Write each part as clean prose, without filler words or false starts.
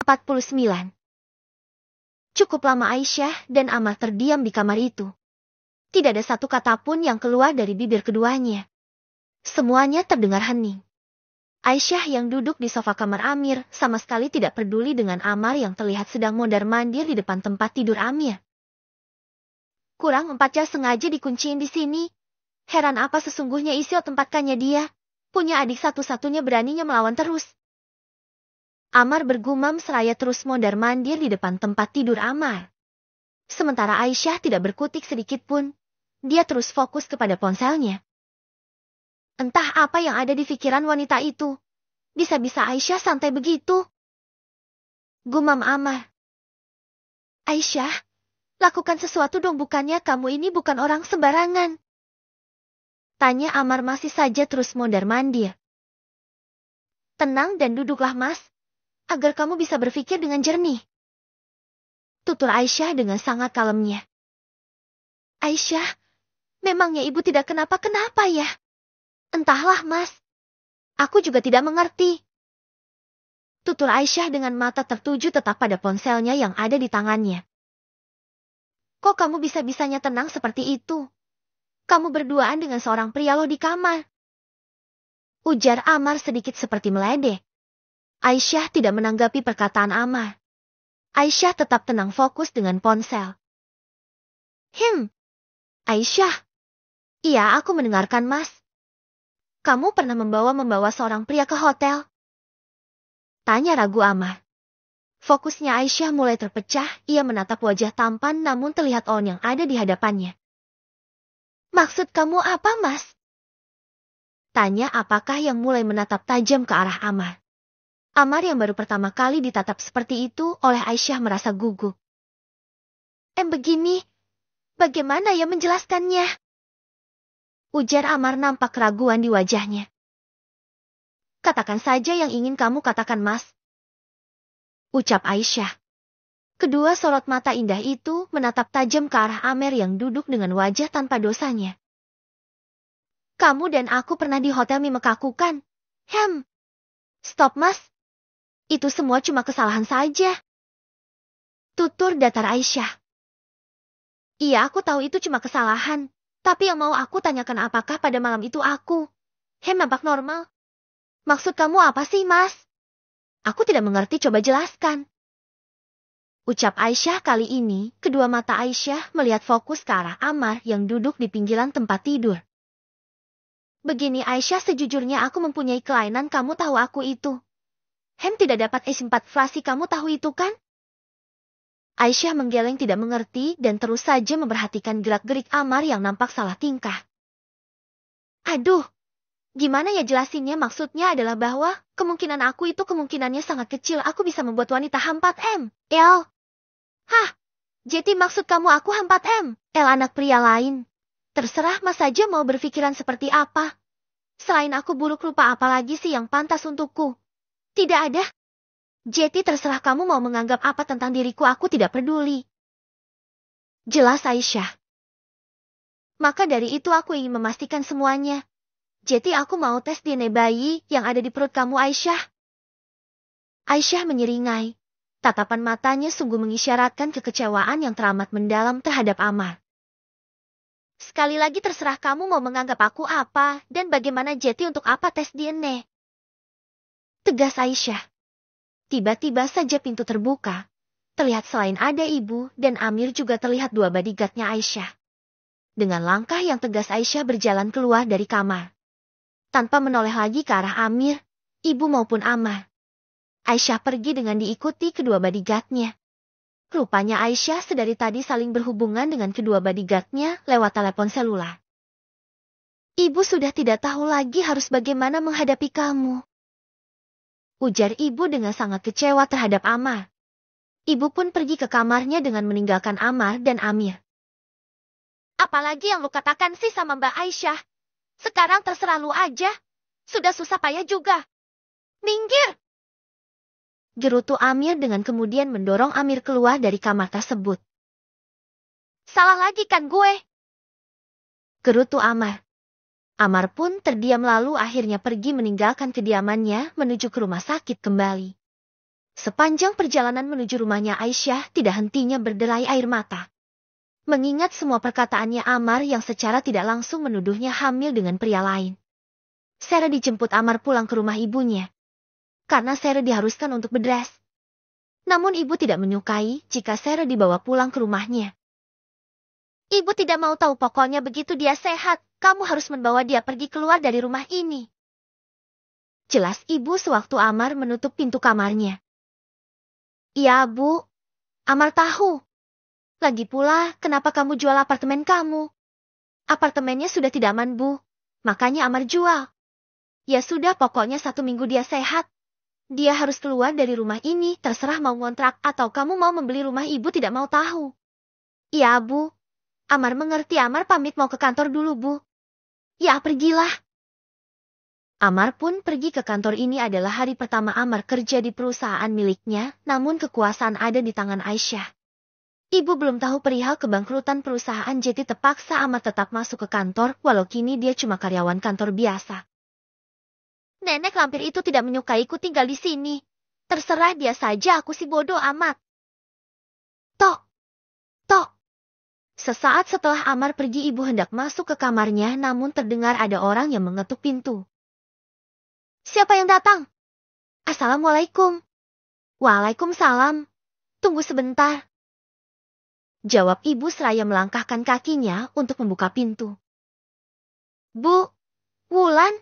49. Cukup lama Aisyah dan Ammar terdiam di kamar itu. Tidak ada satu kata pun yang keluar dari bibir keduanya. Semuanya terdengar hening. Aisyah yang duduk di sofa kamar Amir sama sekali tidak peduli dengan Ammar yang terlihat sedang mondar-mandir di depan tempat tidur Amir. Kurang 4 jam sengaja dikunciin di sini. Heran apa sesungguhnya Isyo tempatkannya dia. Punya adik satu-satunya beraninya melawan terus. Ammar bergumam seraya terus mondar-mandir di depan tempat tidur Ammar. Sementara Aisyah tidak berkutik sedikit pun. Dia terus fokus kepada ponselnya. Entah apa yang ada di pikiran wanita itu. Bisa-bisa Aisyah santai begitu. Gumam Ammar. Aisyah, lakukan sesuatu dong, bukannya kamu ini bukan orang sembarangan. Tanya Ammar masih saja terus mondar-mandir. Tenang dan duduklah mas, agar kamu bisa berpikir dengan jernih. Tutur Aisyah dengan sangat kalemnya. Aisyah, memangnya ibu tidak kenapa-kenapa ya? Entahlah mas, aku juga tidak mengerti. Tutur Aisyah dengan mata tertuju tetap pada ponselnya yang ada di tangannya. Kok kamu bisa-bisanya tenang seperti itu? Kamu berduaan dengan seorang pria loh di kamar. Ujar Ammar sedikit seperti meledek. Aisyah tidak menanggapi perkataan Ammar. Aisyah tetap tenang fokus dengan ponsel. Aisyah. Iya, aku mendengarkan mas. Kamu pernah membawa seorang pria ke hotel? Tanya ragu Ammar. Fokusnya Aisyah mulai terpecah, ia menatap wajah tampan namun terlihat On yang ada di hadapannya. Maksud kamu apa mas? Tanya apakah yang mulai menatap tajam ke arah Ammar. Ammar yang baru pertama kali ditatap seperti itu oleh Aisyah merasa gugup. Begini, bagaimana ya menjelaskannya? Ujar Ammar nampak keraguan di wajahnya. Katakan saja yang ingin kamu katakan mas. Ucap Aisyah. Kedua sorot mata indah itu menatap tajam ke arah Ammar yang duduk dengan wajah tanpa dosanya. Kamu dan aku pernah di hotel Mimekaku kan? Stop mas. Itu semua cuma kesalahan saja. Tutur datar Aisyah. Iya, aku tahu itu cuma kesalahan. Tapi yang mau aku tanyakan apakah pada malam itu aku nampak normal? Maksud kamu apa sih mas? Aku tidak mengerti, coba jelaskan. Ucap Aisyah kali ini, kedua mata Aisyah melihat fokus ke arah Ammar yang duduk di pinggiran tempat tidur. Begini Aisyah, sejujurnya aku mempunyai kelainan, kamu tahu aku itu. Tidak dapat simpati, kamu tahu itu kan? Aisyah menggeleng tidak mengerti dan terus saja memperhatikan gerak-gerik Ammar yang nampak salah tingkah. Aduh, gimana ya jelasinnya, maksudnya adalah bahwa kemungkinan aku itu kemungkinannya sangat kecil aku bisa membuat wanita 4M. Jadi maksud kamu aku 4M, anak pria lain. Terserah mas saja mau berpikiran seperti apa. Selain aku buruk rupa, apalagi sih yang pantas untukku? Tidak ada. Jadi terserah kamu mau menganggap apa tentang diriku, aku tidak peduli. Jelas Aisyah. Maka dari itu aku ingin memastikan semuanya. Jadi aku mau tes DNA bayi yang ada di perut kamu Aisyah. Aisyah menyeringai. Tatapan matanya sungguh mengisyaratkan kekecewaan yang teramat mendalam terhadap Ammar. Sekali lagi terserah kamu mau menganggap aku apa dan bagaimana, jadi untuk apa tes DNA? Tegas Aisyah. Tiba-tiba saja pintu terbuka. Terlihat selain ada ibu dan Amir juga terlihat dua bodyguardnya Aisyah. Dengan langkah yang tegas Aisyah berjalan keluar dari kamar. Tanpa menoleh lagi ke arah Amir, ibu maupun Ammar. Aisyah pergi dengan diikuti kedua bodyguardnya. Rupanya Aisyah sedari tadi saling berhubungan dengan kedua bodyguardnya lewat telepon selular. Ibu sudah tidak tahu lagi harus bagaimana menghadapi kamu. Ujar ibu dengan sangat kecewa terhadap Ammar. Ibu pun pergi ke kamarnya dengan meninggalkan Ammar dan Amir. Apalagi yang lu katakan sih sama Mbak Aisyah? Sekarang terserah lu aja. Sudah susah payah juga. Minggir! Gerutu Amir dengan kemudian mendorong Amir keluar dari kamar tersebut. Salah lagi kan gue? Gerutu Ammar. Ammar pun terdiam lalu akhirnya pergi meninggalkan kediamannya menuju ke rumah sakit kembali. Sepanjang perjalanan menuju rumahnya Aisyah tidak hentinya berderai air mata. Mengingat semua perkataannya Amar yang secara tidak langsung menuduhnya hamil dengan pria lain. Sarah dijemput Amar pulang ke rumah ibunya. Karena Sarah diharuskan untuk berdress. Namun ibu tidak menyukai jika Sarah dibawa pulang ke rumahnya. Ibu tidak mau tahu, pokoknya begitu dia sehat, kamu harus membawa dia pergi keluar dari rumah ini. Jelas ibu sewaktu Amar menutup pintu kamarnya. Iya, Bu. Amar tahu. Lagi pula, kenapa kamu jual apartemen kamu? Apartemennya sudah tidak aman, Bu. Makanya Amar jual. Ya sudah, pokoknya 1 minggu dia sehat. Dia harus keluar dari rumah ini, terserah mau ngontrak atau kamu mau membeli rumah, ibu tidak mau tahu. Iya, Bu. Amar mengerti. Amar pamit mau ke kantor dulu, Bu. Ya, pergilah. Amar pun pergi ke kantor. Ini adalah hari pertama Amar kerja di perusahaan miliknya, namun kekuasaan ada di tangan Aisyah. Ibu belum tahu perihal kebangkrutan perusahaan, jadi terpaksa Amar tetap masuk ke kantor, walau kini dia cuma karyawan kantor biasa. Nenek lampir itu tidak menyukaiku tinggal di sini. Terserah dia saja, aku si bodoh amat. Tok, tok. Sesaat setelah Amar pergi, ibu hendak masuk ke kamarnya, namun terdengar ada orang yang mengetuk pintu. Siapa yang datang? Assalamualaikum. Waalaikumsalam. Tunggu sebentar. Jawab ibu seraya melangkahkan kakinya untuk membuka pintu. Bu, Wulan.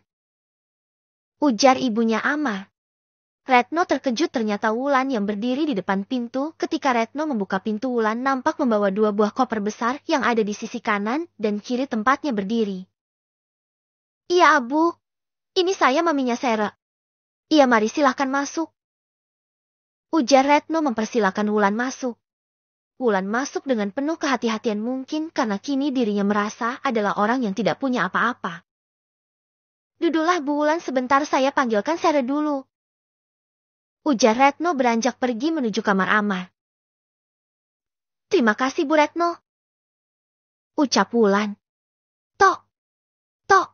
Ujar ibunya Amar. Retno terkejut, ternyata Wulan yang berdiri di depan pintu. Ketika Retno membuka pintu, Wulan nampak membawa 2 buah koper besar yang ada di sisi kanan dan kiri tempatnya berdiri. Iya, Abu. Ini saya, maminya Sarah. Iya, mari silahkan masuk. Ujar Retno mempersilahkan Wulan masuk. Wulan masuk dengan penuh kehati-hatian, mungkin karena kini dirinya merasa adalah orang yang tidak punya apa-apa. Duduklah, Bu Wulan, sebentar saya panggilkan Sarah dulu. Ujar Retno beranjak pergi menuju kamar Amar. Terima kasih, Bu Retno. Ucap Wulan. Tok. Tok.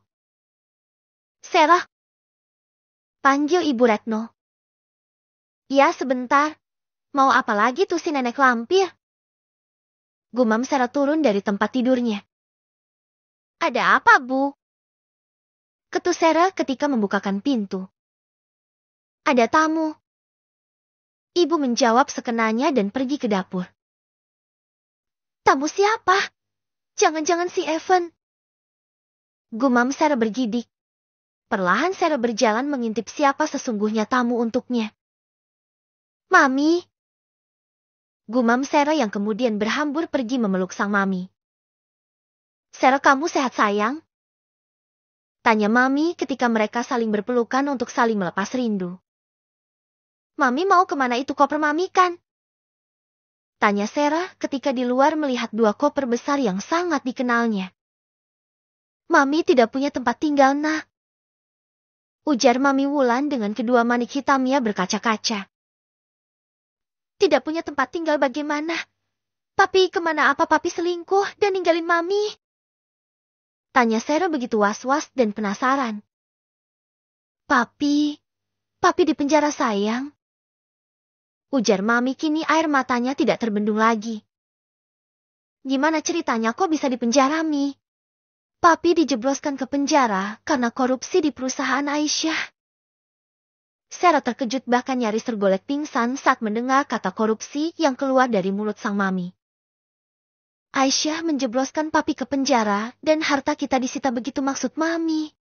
Sarah. Panggil Ibu Retno. Ya, sebentar. Mau apa lagi tuh si nenek lampir? Gumam Sarah turun dari tempat tidurnya. Ada apa, Bu? Ketus Sarah ketika membukakan pintu. Ada tamu. Ibu menjawab sekenanya dan pergi ke dapur. Tamu siapa? Jangan-jangan si Evan. Gumam Sarah bergidik. Perlahan Sarah berjalan mengintip siapa sesungguhnya tamu untuknya. Mami. Gumam Sarah yang kemudian berhambur pergi memeluk sang mami. Sarah, kamu sehat sayang? Tanya mami ketika mereka saling berpelukan untuk saling melepas rindu. Mami mau kemana itu koper mami kan? Tanya Sarah ketika di luar melihat 2 koper besar yang sangat dikenalnya. Mami tidak punya tempat tinggal, nak. Ujar Mami Wulan dengan kedua manik hitamnya berkaca-kaca. Tidak punya tempat tinggal bagaimana? Papi kemana? Apa papi selingkuh dan ninggalin mami? Tanya Sarah begitu was-was dan penasaran. Papi di penjara sayang. Ujar mami, kini air matanya tidak terbendung lagi. Gimana ceritanya kok bisa di penjara, Mi? Papi dijebloskan ke penjara karena korupsi di perusahaan Aisyah. Sarah terkejut bahkan nyaris tergolek pingsan saat mendengar kata korupsi yang keluar dari mulut sang mami. Aisyah menjebloskan papi ke penjara dan harta kita disita, begitu maksud mami?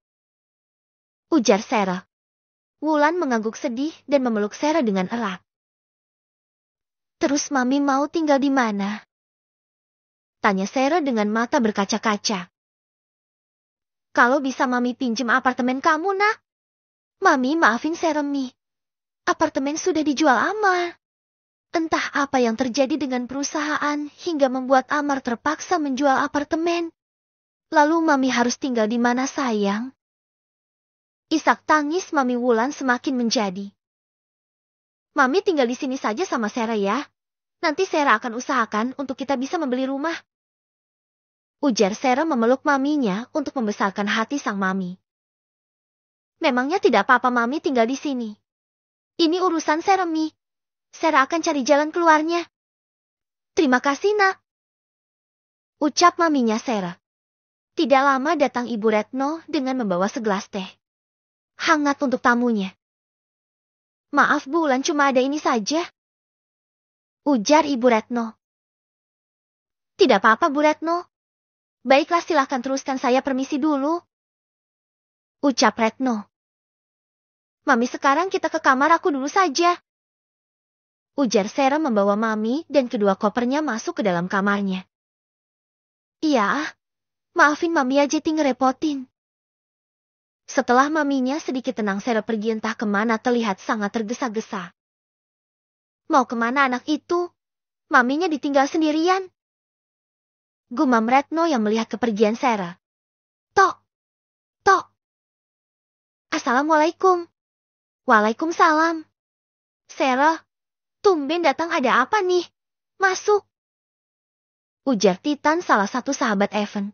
Ujar Sarah. Wulan mengangguk sedih dan memeluk Sarah dengan erat. Terus mami mau tinggal di mana? Tanya Sarah dengan mata berkaca-kaca. Kalau bisa mami pinjem apartemen kamu, nak. Mami maafin Sarah, Mi. Apartemen sudah dijual Amar. Entah apa yang terjadi dengan perusahaan hingga membuat Amar terpaksa menjual apartemen. Lalu mami harus tinggal di mana, sayang? Isak tangis Mami Wulan semakin menjadi. Mami tinggal di sini saja sama Sarah ya. Nanti Sarah akan usahakan untuk kita bisa membeli rumah. Ujar Sarah memeluk maminya untuk membesarkan hati sang mami. Memangnya tidak apa-apa mami tinggal di sini? Ini urusan Sarah, Mi. Sarah akan cari jalan keluarnya. Terima kasih, Nak. Ucap maminya Sarah. Tidak lama datang Ibu Retno dengan membawa segelas teh hangat untuk tamunya. Maaf Bulan, cuma ada ini saja, ujar Ibu Retno. Tidak apa-apa Bu Retno. Baiklah, silahkan teruskan, saya permisi dulu, ucap Retno. Mami, sekarang kita ke kamar aku dulu saja, ujar Sarah membawa Mami dan kedua kopernya masuk ke dalam kamarnya. Iya, maafin Mami aja ngerepotin. Setelah maminya sedikit tenang, Sarah pergi entah kemana, terlihat sangat tergesa-gesa. Mau kemana anak itu? Maminya ditinggal sendirian, gumam Retno yang melihat kepergian Sarah. Tok, tok. Assalamualaikum. Waalaikumsalam. Sarah, tumben datang, ada apa nih? Masuk, ujar Titan, salah satu sahabat Evan.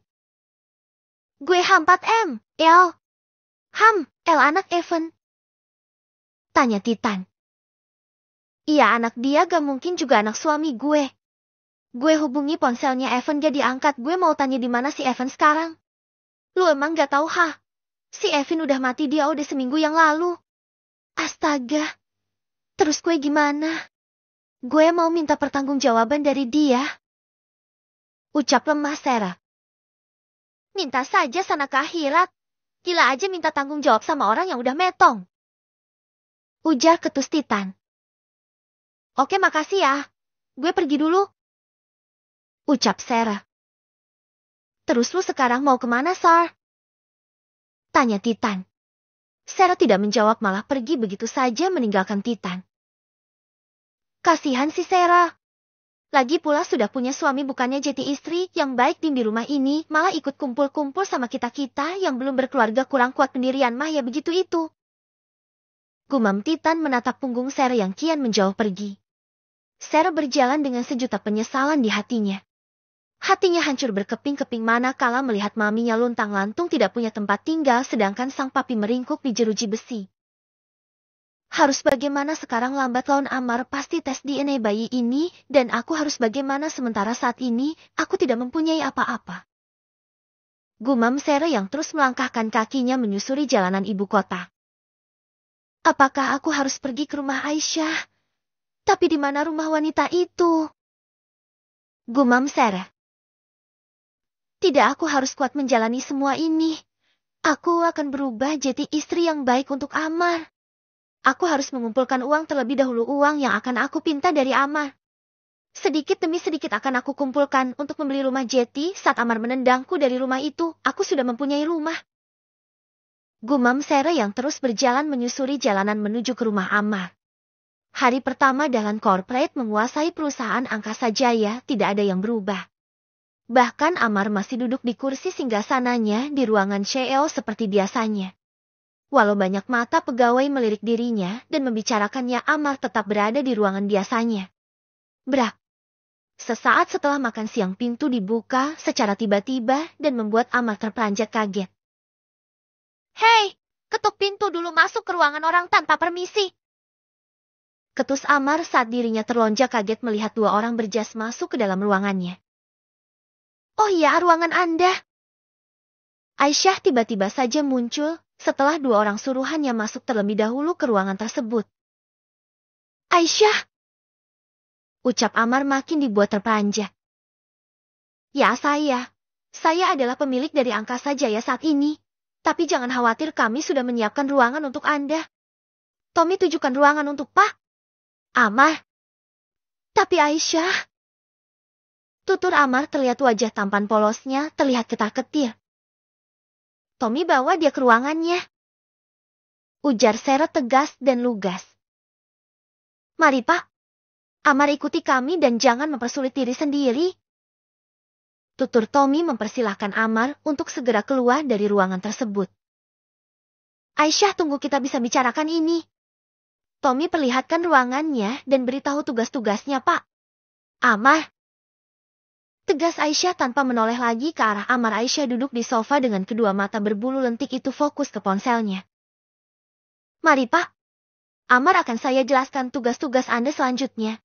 Gue H4M, El. El anak Evan? Tanya Titan. Iya, anak dia, gak mungkin juga anak suami gue. Gue hubungi ponselnya Evan gak diangkat, gue mau tanya di mana si Evan sekarang. Lu emang gak tahu, si Evan udah mati, dia udah seminggu yang lalu. Astaga, terus gue gimana? Gue mau minta pertanggungjawaban dari dia, ucap lemah Sarah. Minta saja sana ke akhirat. Gila aja minta tanggung jawab sama orang yang udah metong, ujar ketus Titan. Oke, makasih ya. Gue pergi dulu, ucap Sarah. Terus lu sekarang mau kemana, Sar? Tanya Titan. Sarah tidak menjawab, malah pergi begitu saja meninggalkan Titan. Kasihan si Sarah. Lagi pula sudah punya suami, bukannya jadi istri yang baik di rumah ini, malah ikut kumpul-kumpul sama kita-kita yang belum berkeluarga, kurang kuat pendirian mah ya begitu itu. Gumam Titan menatap punggung Sarah yang kian menjauh pergi. Sarah berjalan dengan sejuta penyesalan di hatinya. Hatinya hancur berkeping-keping manakala melihat maminya luntang-lantung tidak punya tempat tinggal, sedangkan sang papi meringkuk di jeruji besi. Harus bagaimana sekarang, lambat laun Amar pasti tes DNA bayi ini, dan aku harus bagaimana sementara saat ini aku tidak mempunyai apa-apa. Gumam Sarah yang terus melangkahkan kakinya menyusuri jalanan ibu kota. Apakah aku harus pergi ke rumah Aisyah? Tapi di mana rumah wanita itu? Gumam Sarah. Tidak, aku harus kuat menjalani semua ini. Aku akan berubah jadi istri yang baik untuk Amar. Aku harus mengumpulkan uang terlebih dahulu, uang yang akan aku pinta dari Amar. Sedikit demi sedikit akan aku kumpulkan untuk membeli rumah Jeti. Saat Amar menendangku dari rumah itu, aku sudah mempunyai rumah. Gumam Sarah yang terus berjalan menyusuri jalanan menuju ke rumah Amar. Hari pertama Dahlan Corporate menguasai perusahaan Angkasa Jaya, tidak ada yang berubah. Bahkan Amar masih duduk di kursi singgasananya di ruangan CEO seperti biasanya. Walau banyak mata pegawai melirik dirinya dan membicarakannya, Amar tetap berada di ruangan biasanya. Brak. Sesaat setelah makan siang, pintu dibuka secara tiba-tiba dan membuat Amar terperanjat kaget. Hei, ketuk pintu dulu, masuk ke ruangan orang tanpa permisi, ketus Amar saat dirinya terlonjak kaget melihat dua orang berjas masuk ke dalam ruangannya. Oh iya, ruangan Anda. Aisyah tiba-tiba saja muncul setelah dua orang suruhannya masuk terlebih dahulu ke ruangan tersebut. Aisyah, ucap Amar makin dibuat terperanjat. Ya, saya adalah pemilik dari Angkasa Jaya saat ini. Tapi jangan khawatir, kami sudah menyiapkan ruangan untuk Anda. Tommy tujukan ruangan untuk Pak Amar. Tapi Aisyah, tutur Amar terlihat wajah tampan polosnya terlihat ketar-ketir. Tommy bawa dia ke ruangannya, ujar Sarah tegas dan lugas. Mari Pak Amar, ikuti kami dan jangan mempersulit diri sendiri, tutur Tommy mempersilahkan Amar untuk segera keluar dari ruangan tersebut. Aisyah, tunggu, kita bisa bicarakan ini. Tommy perlihatkan ruangannya dan beritahu tugas-tugasnya Pak Amar. Tegas Aisyah tanpa menoleh lagi ke arah Amar. Aisyah duduk di sofa dengan kedua mata berbulu lentik itu fokus ke ponselnya. Mari Pak Amar akan saya jelaskan tugas-tugas Anda selanjutnya.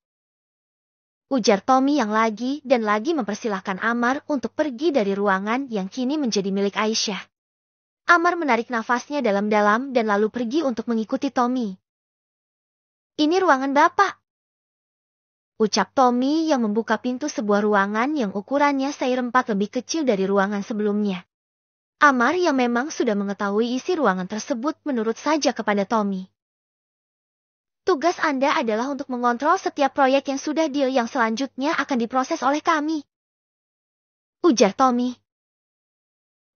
Ujar Tommy yang lagi dan lagi mempersilahkan Amar untuk pergi dari ruangan yang kini menjadi milik Aisyah. Amar menarik nafasnya dalam-dalam dan lalu pergi untuk mengikuti Tommy. Ini ruangan Bapak. Ucap Tommy yang membuka pintu sebuah ruangan yang ukurannya seirempat lebih kecil dari ruangan sebelumnya. Amar yang memang sudah mengetahui isi ruangan tersebut menurut saja kepada Tommy. Tugas Anda adalah untuk mengontrol setiap proyek yang sudah deal yang selanjutnya akan diproses oleh kami. Ujar Tommy.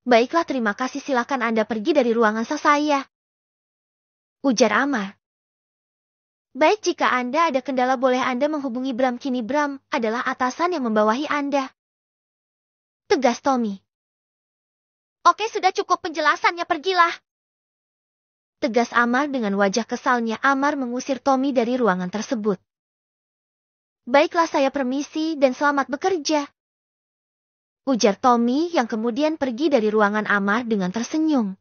Baiklah, terima kasih, silakan Anda pergi dari ruangan saya. Ujar Amar. Baik, jika Anda ada kendala boleh Anda menghubungi Bram, kini Bram adalah atasan yang membawahi Anda. Tegas Tommy. Oke, sudah cukup penjelasannya, pergilah. Tegas Amar dengan wajah kesalnya. Amar mengusir Tommy dari ruangan tersebut. Baiklah, saya permisi dan selamat bekerja. Ujar Tommy yang kemudian pergi dari ruangan Amar dengan tersenyum.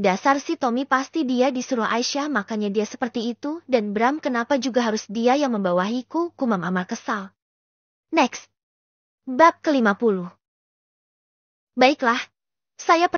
Dasar si Tommy, pasti dia disuruh Aisyah makanya dia seperti itu, dan Bram kenapa juga harus dia yang membawahiku, gumam Amar kesal. Next. Bab ke-50. Baiklah, saya